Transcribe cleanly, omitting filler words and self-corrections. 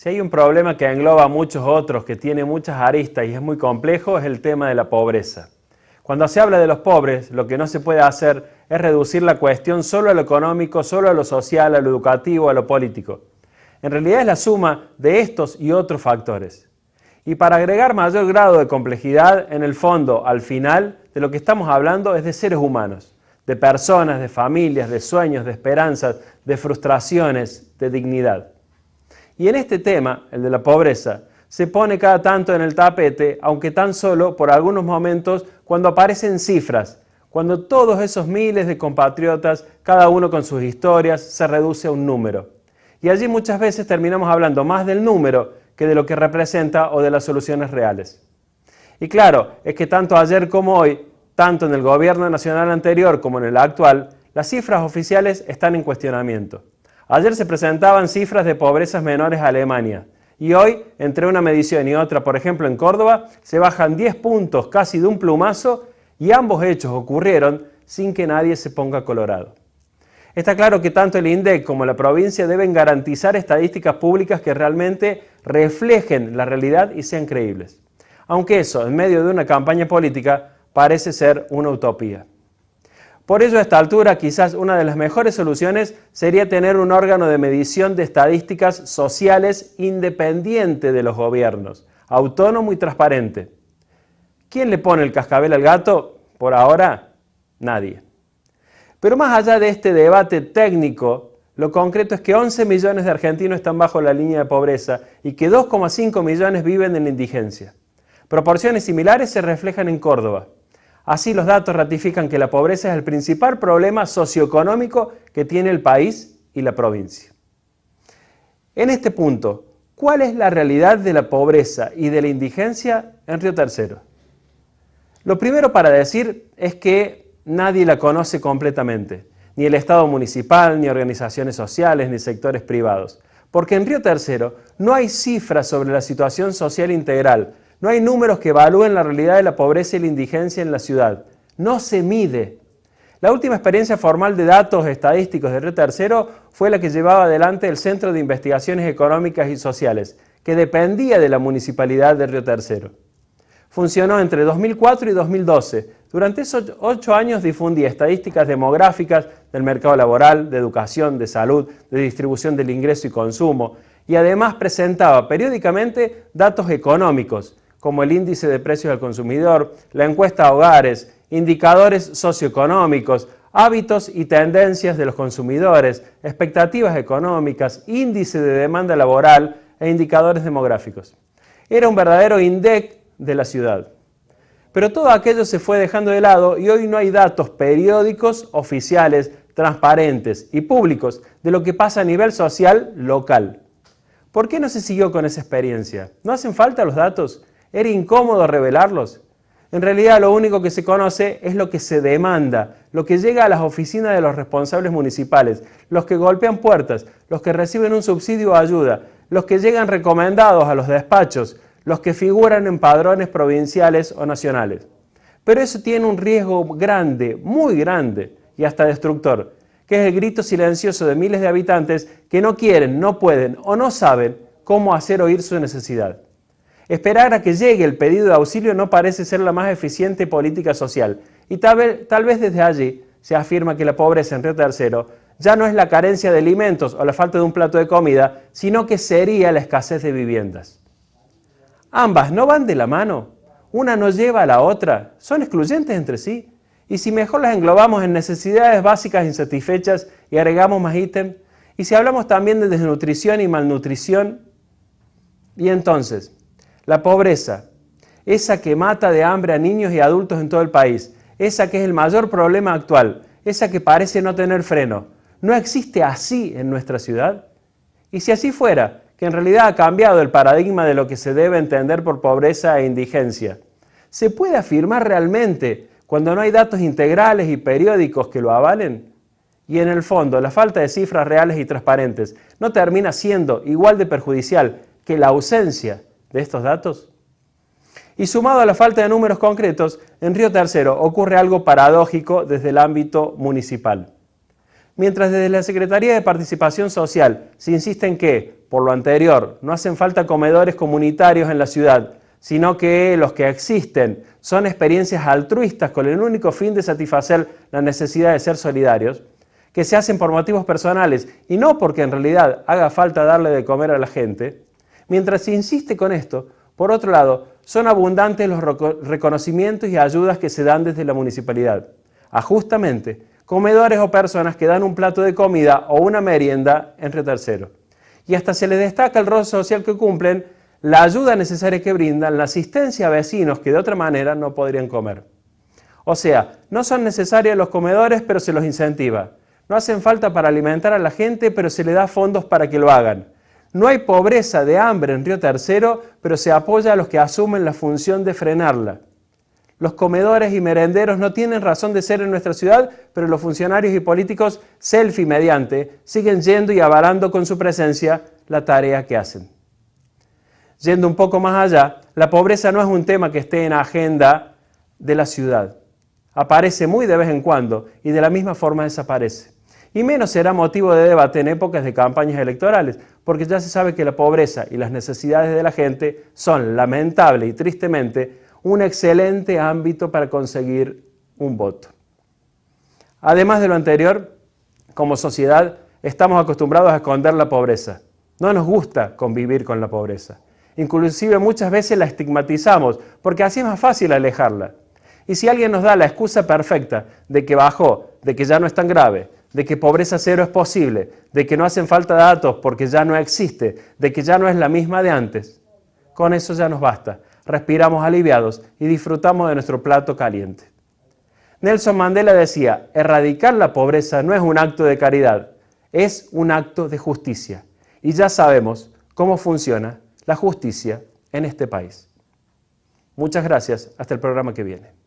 Si hay un problema que engloba a muchos otros, que tiene muchas aristas y es muy complejo, es el tema de la pobreza. Cuando se habla de los pobres, lo que no se puede hacer es reducir la cuestión solo a lo económico, solo a lo social, a lo educativo, a lo político. En realidad es la suma de estos y otros factores. Y para agregar mayor grado de complejidad, en el fondo, al final, de lo que estamos hablando es de seres humanos, de personas, de familias, de sueños, de esperanzas, de frustraciones, de dignidad. Y en este tema, el de la pobreza, se pone cada tanto en el tapete, aunque tan solo por algunos momentos cuando aparecen cifras, cuando todos esos miles de compatriotas, cada uno con sus historias, se reduce a un número. Y allí muchas veces terminamos hablando más del número que de lo que representa o de las soluciones reales. Y claro, es que tanto ayer como hoy, tanto en el gobierno nacional anterior como en el actual, las cifras oficiales están en cuestionamiento. Ayer se presentaban cifras de pobrezas menores a Alemania y hoy, entre una medición y otra, por ejemplo en Córdoba, se bajan 10 puntos casi de un plumazo y ambos hechos ocurrieron sin que nadie se ponga colorado. Está claro que tanto el INDEC como la provincia deben garantizar estadísticas públicas que realmente reflejen la realidad y sean creíbles. Aunque eso, en medio de una campaña política, parece ser una utopía. Por ello, a esta altura, quizás una de las mejores soluciones sería tener un órgano de medición de estadísticas sociales independiente de los gobiernos, autónomo y transparente. ¿Quién le pone el cascabel al gato? Por ahora, nadie. Pero más allá de este debate técnico, lo concreto es que 11 millones de argentinos están bajo la línea de pobreza y que 2,5 millones viven en la indigencia. Proporciones similares se reflejan en Córdoba. Así los datos ratifican que la pobreza es el principal problema socioeconómico que tiene el país y la provincia. En este punto, ¿cuál es la realidad de la pobreza y de la indigencia en Río Tercero? Lo primero para decir es que nadie la conoce completamente, ni el Estado municipal, ni organizaciones sociales, ni sectores privados. Porque en Río Tercero no hay cifras sobre la situación social integral, no hay números que evalúen la realidad de la pobreza y la indigencia en la ciudad. No se mide. La última experiencia formal de datos estadísticos de Río Tercero fue la que llevaba adelante el Centro de Investigaciones Económicas y Sociales, que dependía de la Municipalidad de Río Tercero. Funcionó entre 2004 y 2012. Durante esos 8 años difundía estadísticas demográficas del mercado laboral, de educación, de salud, de distribución del ingreso y consumo, y además presentaba periódicamente datos económicos, como el índice de precios al consumidor, la encuesta a hogares, indicadores socioeconómicos, hábitos y tendencias de los consumidores, expectativas económicas, índice de demanda laboral e indicadores demográficos. Era un verdadero INDEC de la ciudad. Pero todo aquello se fue dejando de lado y hoy no hay datos periódicos, oficiales, transparentes y públicos de lo que pasa a nivel social local. ¿Por qué no se siguió con esa experiencia? ¿No hacen falta los datos? ¿Era incómodo revelarlos? En realidad lo único que se conoce es lo que se demanda, lo que llega a las oficinas de los responsables municipales, los que golpean puertas, los que reciben un subsidio o ayuda, los que llegan recomendados a los despachos, los que figuran en padrones provinciales o nacionales. Pero eso tiene un riesgo grande, muy grande y hasta destructor, que es el grito silencioso de miles de habitantes que no quieren, no pueden o no saben cómo hacer oír su necesidad. Esperar a que llegue el pedido de auxilio no parece ser la más eficiente política social y tal vez desde allí se afirma que la pobreza en Río Tercero ya no es la carencia de alimentos o la falta de un plato de comida, sino que sería la escasez de viviendas. Ambas no van de la mano, una no lleva a la otra, son excluyentes entre sí. Y si mejor las englobamos en necesidades básicas insatisfechas y agregamos más ítems, y si hablamos también de desnutrición y malnutrición, y entonces, la pobreza, esa que mata de hambre a niños y adultos en todo el país, esa que es el mayor problema actual, esa que parece no tener freno, ¿no existe así en nuestra ciudad? Y si así fuera, que en realidad ha cambiado el paradigma de lo que se debe entender por pobreza e indigencia, ¿se puede afirmar realmente cuando no hay datos integrales y periódicos que lo avalen? Y en el fondo, la falta de cifras reales y transparentes ¿no termina siendo igual de perjudicial que la ausencia de estos datos? Y sumado a la falta de números concretos, en Río Tercero ocurre algo paradójico desde el ámbito municipal. Mientras desde la Secretaría de Participación Social se insiste en que, por lo anterior, no hacen falta comedores comunitarios en la ciudad, sino que los que existen son experiencias altruistas con el único fin de satisfacer la necesidad de ser solidarios, que se hacen por motivos personales y no porque en realidad haga falta darle de comer a la gente, mientras se insiste con esto, por otro lado, son abundantes los reconocimientos y ayudas que se dan desde la municipalidad a justamente comedores o personas que dan un plato de comida o una merienda entre terceros. Y hasta se les destaca el rol social que cumplen, la ayuda necesaria que brindan, la asistencia a vecinos que de otra manera no podrían comer. O sea, no son necesarios los comedores, pero se los incentiva. No hacen falta para alimentar a la gente, pero se les da fondos para que lo hagan. No hay pobreza de hambre en Río Tercero, pero se apoya a los que asumen la función de frenarla. Los comedores y merenderos no tienen razón de ser en nuestra ciudad, pero los funcionarios y políticos, selfie mediante, siguen yendo y avalando con su presencia la tarea que hacen. Yendo un poco más allá, la pobreza no es un tema que esté en la agenda de la ciudad. Aparece muy de vez en cuando y de la misma forma desaparece. Y menos será motivo de debate en épocas de campañas electorales, porque ya se sabe que la pobreza y las necesidades de la gente son, lamentable y tristemente, un excelente ámbito para conseguir un voto. Además de lo anterior, como sociedad estamos acostumbrados a esconder la pobreza. No nos gusta convivir con la pobreza. Inclusive muchas veces la estigmatizamos, porque así es más fácil alejarla. Y si alguien nos da la excusa perfecta de que bajó, de que ya no es tan grave, de que pobreza cero es posible, de que no hacen falta datos porque ya no existe, de que ya no es la misma de antes, con eso ya nos basta. Respiramos aliviados y disfrutamos de nuestro plato caliente. Nelson Mandela decía, erradicar la pobreza no es un acto de caridad, es un acto de justicia. Y ya sabemos cómo funciona la justicia en este país. Muchas gracias, hasta el programa que viene.